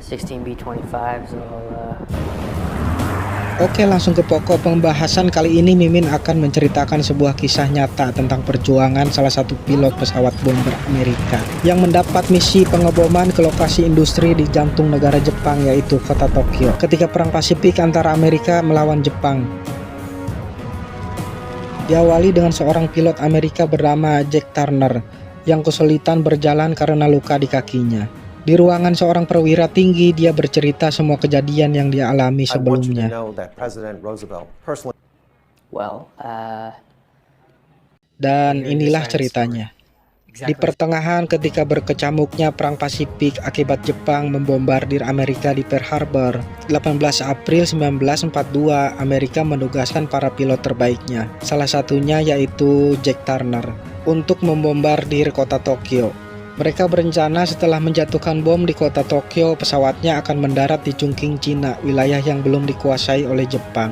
16B25, so Oke, langsung ke pokok pembahasan. Kali ini Mimin akan menceritakan sebuah kisah nyata tentang perjuangan salah satu pilot pesawat bomber Amerika yang mendapat misi pengeboman ke lokasi industri di jantung negara Jepang, yaitu kota Tokyo, ketika perang Pasifik antara Amerika melawan Jepang. Diawali dengan seorang pilot Amerika bernama Jack Turner yang kesulitan berjalan karena luka di kakinya. Di ruangan seorang perwira tinggi, dia bercerita semua kejadian yang dia alami sebelumnya. well, Dan inilah ceritanya. Di pertengahan ketika berkecamuknya perang Pasifik akibat Jepang membombardir Amerika di Pearl Harbor, 18 April 1942, Amerika menugaskan para pilot terbaiknya, salah satunya yaitu Jack Turner, untuk membombardir kota Tokyo. Mereka berencana setelah menjatuhkan bom di kota Tokyo, pesawatnya akan mendarat di Chungking, Cina, wilayah yang belum dikuasai oleh Jepang.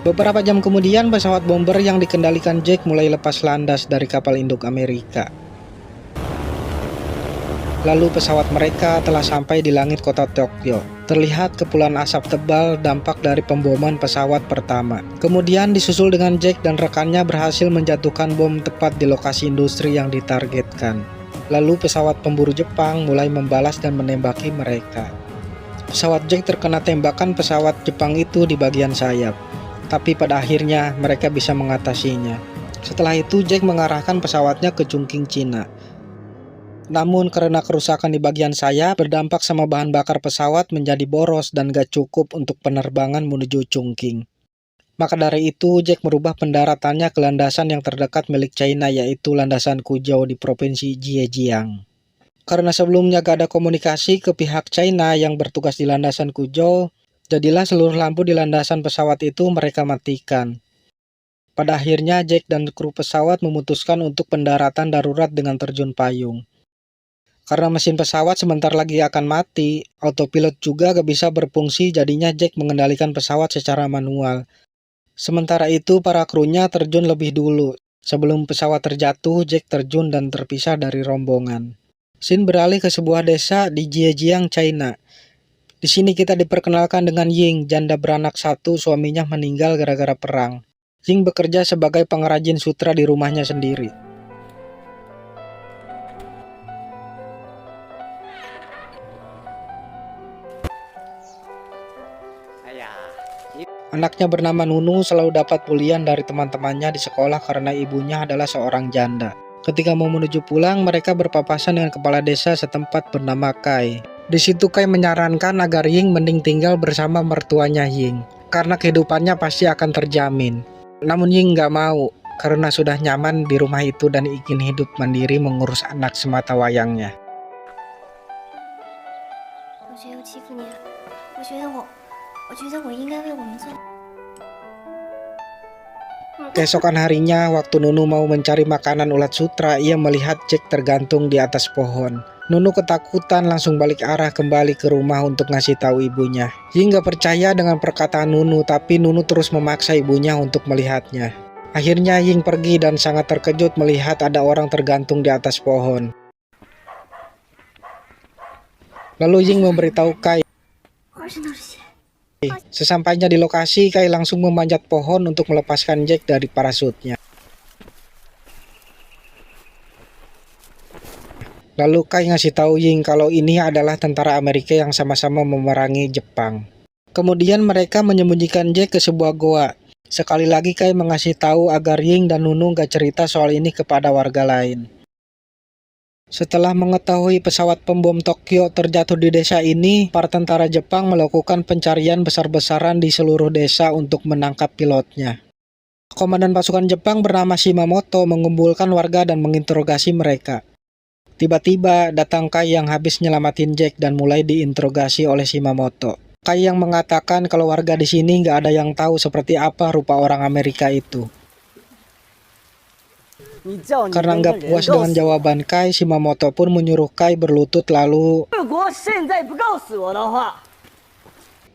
Beberapa jam kemudian, pesawat bomber yang dikendalikan Jack mulai lepas landas dari kapal induk Amerika. Lalu pesawat mereka telah sampai di langit kota Tokyo. Terlihat kepulan asap tebal, dampak dari pemboman pesawat pertama. Kemudian disusul dengan Jack dan rekannya berhasil menjatuhkan bom tepat di lokasi industri yang ditargetkan. Lalu pesawat pemburu Jepang mulai membalas dan menembaki mereka. Pesawat Jack terkena tembakan pesawat Jepang itu di bagian sayap. Tapi pada akhirnya mereka bisa mengatasinya. Setelah itu Jack mengarahkan pesawatnya ke Chungking, Cina. Namun karena kerusakan di bagian sayap berdampak sama bahan bakar pesawat menjadi boros dan gak cukup untuk penerbangan menuju Chungking. Maka dari itu Jack merubah pendaratannya ke landasan yang terdekat milik China, yaitu landasan Kuzhou di provinsi Zhejiang. Karena sebelumnya gak ada komunikasi ke pihak China yang bertugas di landasan Kuzhou, jadilah seluruh lampu di landasan pesawat itu mereka matikan. Pada akhirnya Jack dan kru pesawat memutuskan untuk pendaratan darurat dengan terjun payung. Karena mesin pesawat sebentar lagi akan mati, autopilot juga gak bisa berfungsi, jadinya Jack mengendalikan pesawat secara manual. Sementara itu para krunya terjun lebih dulu. Sebelum pesawat terjatuh, Jack terjun dan terpisah dari rombongan. Scene beralih ke sebuah desa di Zhejiang, China. Di sini kita diperkenalkan dengan Ying, janda beranak satu, suaminya meninggal gara-gara perang. Ying bekerja sebagai pengrajin sutra di rumahnya sendiri. Anaknya bernama Nunu selalu dapat pujian dari teman-temannya di sekolah karena ibunya adalah seorang janda. Ketika mau menuju pulang, mereka berpapasan dengan kepala desa setempat bernama Kai. Di situ Kai menyarankan agar Ying mending tinggal bersama mertuanya Ying, karena kehidupannya pasti akan terjamin. Namun Ying nggak mau, karena sudah nyaman di rumah itu dan ingin hidup mandiri mengurus anak semata wayangnya. Keesokan harinya, waktu Nunu mau mencari makanan ulat sutra, ia melihat Jack tergantung di atas pohon. Nunu ketakutan langsung balik arah kembali ke rumah untuk ngasih tahu ibunya. Ying gak percaya dengan perkataan Nunu, tapi Nunu terus memaksa ibunya untuk melihatnya. Akhirnya Ying pergi dan sangat terkejut melihat ada orang tergantung di atas pohon. Lalu Ying memberitahu Kai. Sesampainya di lokasi, Kai langsung memanjat pohon untuk melepaskan Jack dari parasutnya. Lalu Kai ngasih tahu Ying kalau ini adalah tentara Amerika yang sama-sama memerangi Jepang. Kemudian mereka menyembunyikan Jack ke sebuah goa. Sekali lagi Kai mengasih tahu agar Ying dan Nunu gak cerita soal ini kepada warga lain. Setelah mengetahui pesawat pembom Tokyo terjatuh di desa ini, para tentara Jepang melakukan pencarian besar-besaran di seluruh desa untuk menangkap pilotnya. Komandan pasukan Jepang bernama Shimamoto mengumpulkan warga dan menginterogasi mereka. Tiba-tiba datang Kai yang habis nyelamatin Jack dan mulai diinterogasi oleh Shimamoto. Kai yang mengatakan kalau warga di sini nggak ada yang tahu seperti apa rupa orang Amerika itu. Karena nggak puas dengan jawaban Kai, Shimamoto pun menyuruh Kai berlutut lalu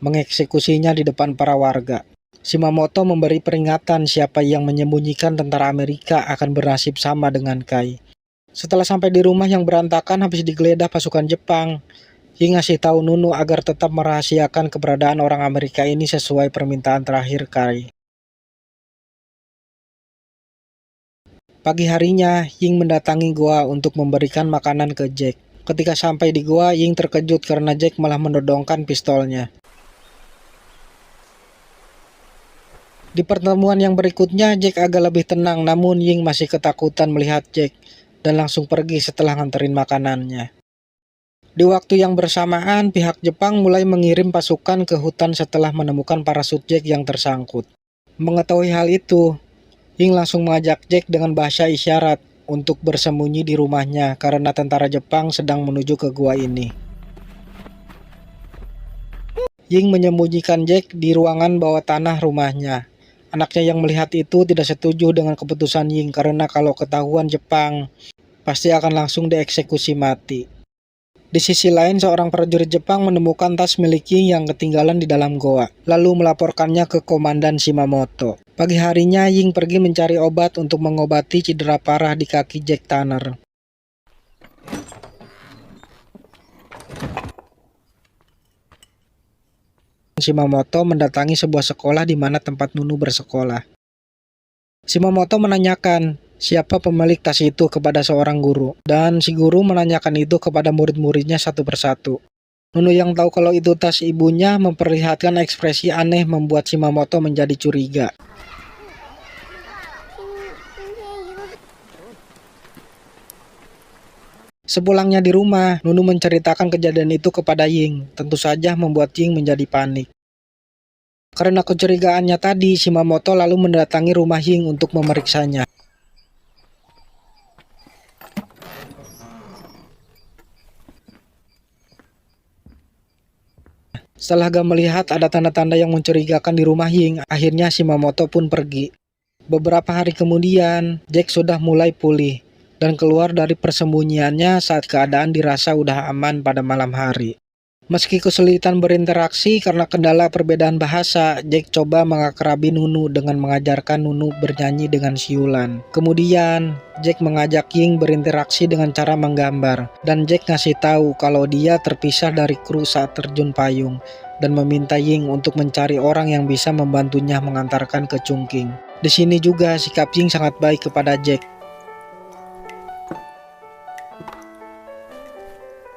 mengeksekusinya di depan para warga. Shimamoto memberi peringatan siapa yang menyembunyikan tentara Amerika akan bernasib sama dengan Kai. Setelah sampai di rumah yang berantakan habis digeledah pasukan Jepang, Ying ngasih tahu Nunu agar tetap merahasiakan keberadaan orang Amerika ini sesuai permintaan terakhir Kai. Pagi harinya, Ying mendatangi gua untuk memberikan makanan ke Jack. Ketika sampai di gua, Ying terkejut karena Jack malah menodongkan pistolnya. Di pertemuan yang berikutnya, Jack agak lebih tenang, namun Ying masih ketakutan melihat Jack dan langsung pergi setelah nganterin makanannya. Di waktu yang bersamaan, pihak Jepang mulai mengirim pasukan ke hutan setelah menemukan parasut Jack yang tersangkut. Mengetahui hal itu, Ying langsung mengajak Jack dengan bahasa isyarat untuk bersembunyi di rumahnya karena tentara Jepang sedang menuju ke gua ini. Ying menyembunyikan Jack di ruangan bawah tanah rumahnya. Anaknya yang melihat itu tidak setuju dengan keputusan Ying karena kalau ketahuan Jepang, pasti akan langsung dieksekusi mati. Di sisi lain, seorang prajurit Jepang menemukan tas milik Ying yang ketinggalan di dalam goa, lalu melaporkannya ke Komandan Shimamoto. Pagi harinya, Ying pergi mencari obat untuk mengobati cedera parah di kaki Jack Tanner. Shimamoto mendatangi sebuah sekolah di mana tempat Nunu bersekolah. Shimamoto menanyakan siapa pemilik tas itu kepada seorang guru, dan si guru menanyakan itu kepada murid-muridnya satu persatu. Nunu yang tahu kalau itu tas ibunya memperlihatkan ekspresi aneh membuat Shimamoto menjadi curiga. Sepulangnya di rumah, Nunu menceritakan kejadian itu kepada Ying, tentu saja membuat Ying menjadi panik. Karena kecurigaannya tadi, Shimamoto lalu mendatangi rumah Ying untuk memeriksanya. Setelah Ga melihat ada tanda-tanda yang mencurigakan di rumah Ying, akhirnya Shimamoto pun pergi. Beberapa hari kemudian, Jack sudah mulai pulih dan keluar dari persembunyiannya saat keadaan dirasa udah aman pada malam hari. Meski kesulitan berinteraksi karena kendala perbedaan bahasa, Jack coba mengakrabi Nunu dengan mengajarkan Nunu bernyanyi dengan siulan. Kemudian, Jack mengajak Ying berinteraksi dengan cara menggambar, dan Jack ngasih tahu kalau dia terpisah dari kru saat terjun payung, dan meminta Ying untuk mencari orang yang bisa membantunya mengantarkan ke Chungking. Di sini juga sikap Ying sangat baik kepada Jack.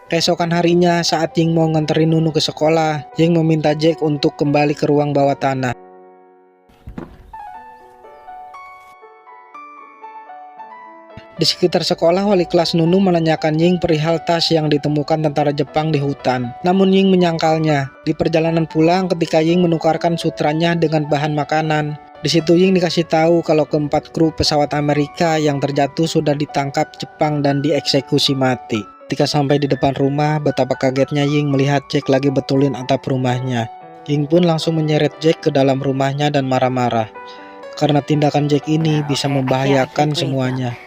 Keesokan harinya, saat Ying mau nganterin Nunu ke sekolah, Ying meminta Jack untuk kembali ke ruang bawah tanah. Di sekitar sekolah, wali kelas Nunu menanyakan Ying perihal tas yang ditemukan tentara Jepang di hutan. Namun Ying menyangkalnya. Di perjalanan pulang, ketika Ying menukarkan sutranya dengan bahan makanan, di situ Ying dikasih tahu kalau keempat kru pesawat Amerika yang terjatuh sudah ditangkap Jepang dan dieksekusi mati. Ketika sampai di depan rumah, betapa kagetnya Ying melihat Jack lagi betulin atap rumahnya. Ying pun langsung menyeret Jack ke dalam rumahnya dan marah-marah. Karena tindakan Jack ini bisa membahayakan semuanya.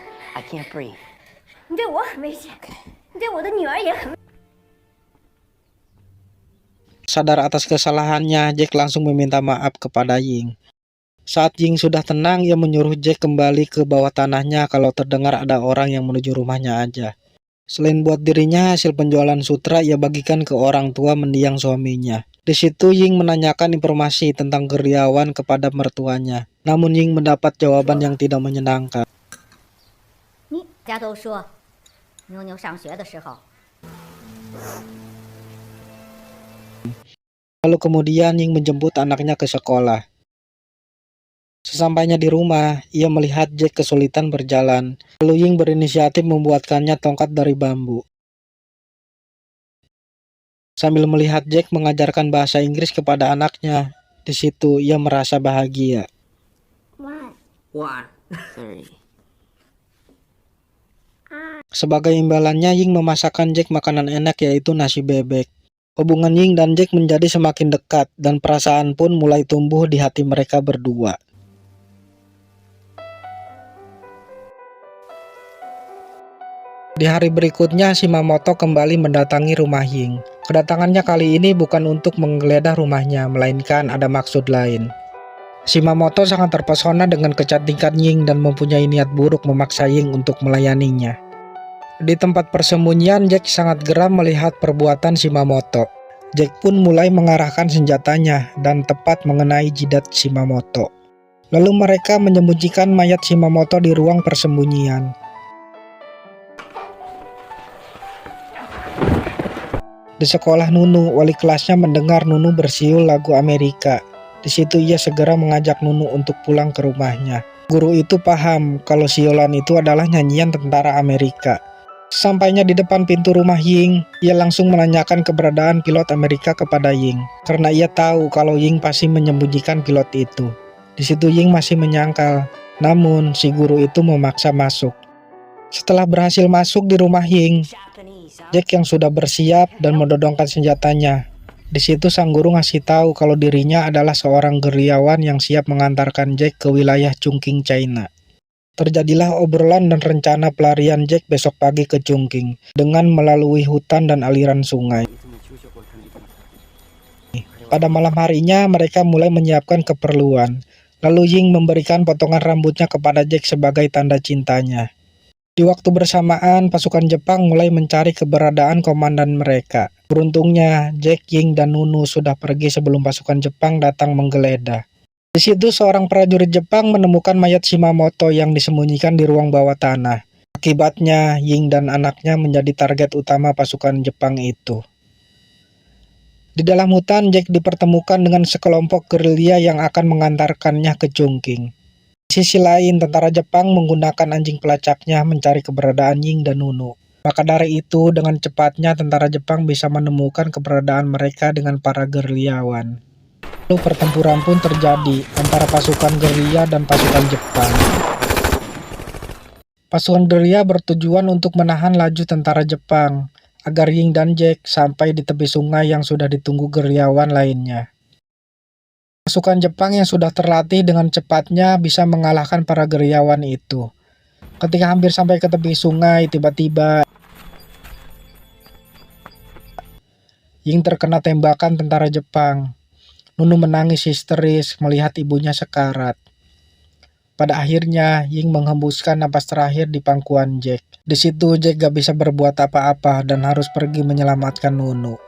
Sadar atas kesalahannya, Jack langsung meminta maaf kepada Ying. Saat Ying sudah tenang, ia menyuruh Jack kembali ke bawah tanahnya kalau terdengar ada orang yang menuju rumahnya aja. Selain buat dirinya, hasil penjualan sutra ia bagikan ke orang tua mendiang suaminya. Di situ Ying menanyakan informasi tentang karyawan kepada mertuanya. Namun Ying mendapat jawaban yang tidak menyenangkan. Lalu kemudian Ying menjemput anaknya ke sekolah. Sesampainya di rumah, ia melihat Jack kesulitan berjalan. Lalu Ying berinisiatif membuatkannya tongkat dari bambu. Sambil melihat Jack mengajarkan bahasa Inggris kepada anaknya, di situ ia merasa bahagia. Sebagai imbalannya, Ying memasakkan Jack makanan enak yaitu nasi bebek. Hubungan Ying dan Jack menjadi semakin dekat dan perasaan pun mulai tumbuh di hati mereka berdua. Di hari berikutnya, Shimamoto kembali mendatangi rumah Ying. Kedatangannya kali ini bukan untuk menggeledah rumahnya, melainkan ada maksud lain. Shimamoto sangat terpesona dengan kecantikan Ying dan mempunyai niat buruk memaksa Ying untuk melayaninya. Di tempat persembunyian, Jack sangat geram melihat perbuatan Shimamoto. Jack pun mulai mengarahkan senjatanya dan tepat mengenai jidat Shimamoto. Lalu mereka menyembunyikan mayat Shimamoto di ruang persembunyian. Di sekolah Nunu, wali kelasnya mendengar Nunu bersiul lagu Amerika. Di situ ia segera mengajak Nunu untuk pulang ke rumahnya. Guru itu paham kalau siulan itu adalah nyanyian tentara Amerika. Sampainya di depan pintu rumah Ying, ia langsung menanyakan keberadaan pilot Amerika kepada Ying. Karena ia tahu kalau Ying pasti menyembunyikan pilot itu. Di situ Ying masih menyangkal, namun si guru itu memaksa masuk. Setelah berhasil masuk di rumah Ying, Jack yang sudah bersiap dan mendodongkan senjatanya. Di situ sang guru ngasih tahu kalau dirinya adalah seorang gerilyawan yang siap mengantarkan Jack ke wilayah Chungking, China. Terjadilah obrolan dan rencana pelarian Jack besok pagi ke Chungking dengan melalui hutan dan aliran sungai. Pada malam harinya mereka mulai menyiapkan keperluan. Lalu Ying memberikan potongan rambutnya kepada Jack sebagai tanda cintanya. Di waktu bersamaan, pasukan Jepang mulai mencari keberadaan komandan mereka. Beruntungnya, Jack, Ying, dan Nunu sudah pergi sebelum pasukan Jepang datang menggeledah. Di situ seorang prajurit Jepang menemukan mayat Shimamoto yang disembunyikan di ruang bawah tanah. Akibatnya, Ying dan anaknya menjadi target utama pasukan Jepang itu. Di dalam hutan, Jack dipertemukan dengan sekelompok gerilya yang akan mengantarkannya ke Chungking. Di sisi lain, tentara Jepang menggunakan anjing pelacaknya mencari keberadaan Ying dan Nunu. Maka dari itu, dengan cepatnya tentara Jepang bisa menemukan keberadaan mereka dengan para gerilyawan. Lalu pertempuran pun terjadi antara pasukan gerilya dan pasukan Jepang. Pasukan gerilya bertujuan untuk menahan laju tentara Jepang agar Ying dan Jack sampai di tepi sungai yang sudah ditunggu gerilyawan lainnya. Pasukan Jepang yang sudah terlatih dengan cepatnya bisa mengalahkan para gerilyawan itu. Ketika hampir sampai ke tepi sungai, tiba-tiba Ying terkena tembakan tentara Jepang. Nunu menangis histeris melihat ibunya sekarat. Pada akhirnya, Ying menghembuskan napas terakhir di pangkuan Jack. Di situ Jack gak bisa berbuat apa-apa dan harus pergi menyelamatkan Nunu.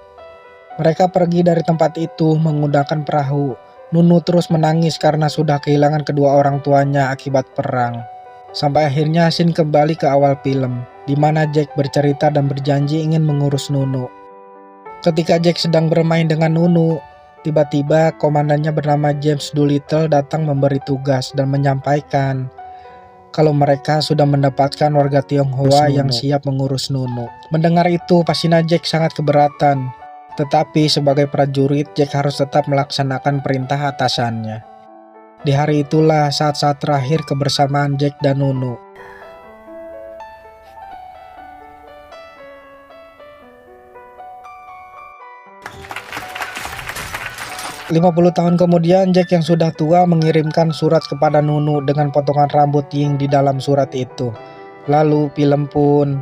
Mereka pergi dari tempat itu menggunakan perahu. Nunu terus menangis karena sudah kehilangan kedua orang tuanya akibat perang. Sampai akhirnya scene kembali ke awal film, di mana Jack bercerita dan berjanji ingin mengurus Nunu. Ketika Jack sedang bermain dengan Nunu, tiba-tiba komandannya bernama James Doolittle datang memberi tugas dan menyampaikan kalau mereka sudah mendapatkan warga Tionghoa yang siap mengurus Nunu. Mendengar itu, pastinya Jack sangat keberatan. Tetapi sebagai prajurit, Jack harus tetap melaksanakan perintah atasannya. Di hari itulah saat-saat terakhir kebersamaan Jack dan Nunu. 50 tahun kemudian, Jack yang sudah tua mengirimkan surat kepada Nunu dengan potongan rambut Ying di dalam surat itu. Lalu film pun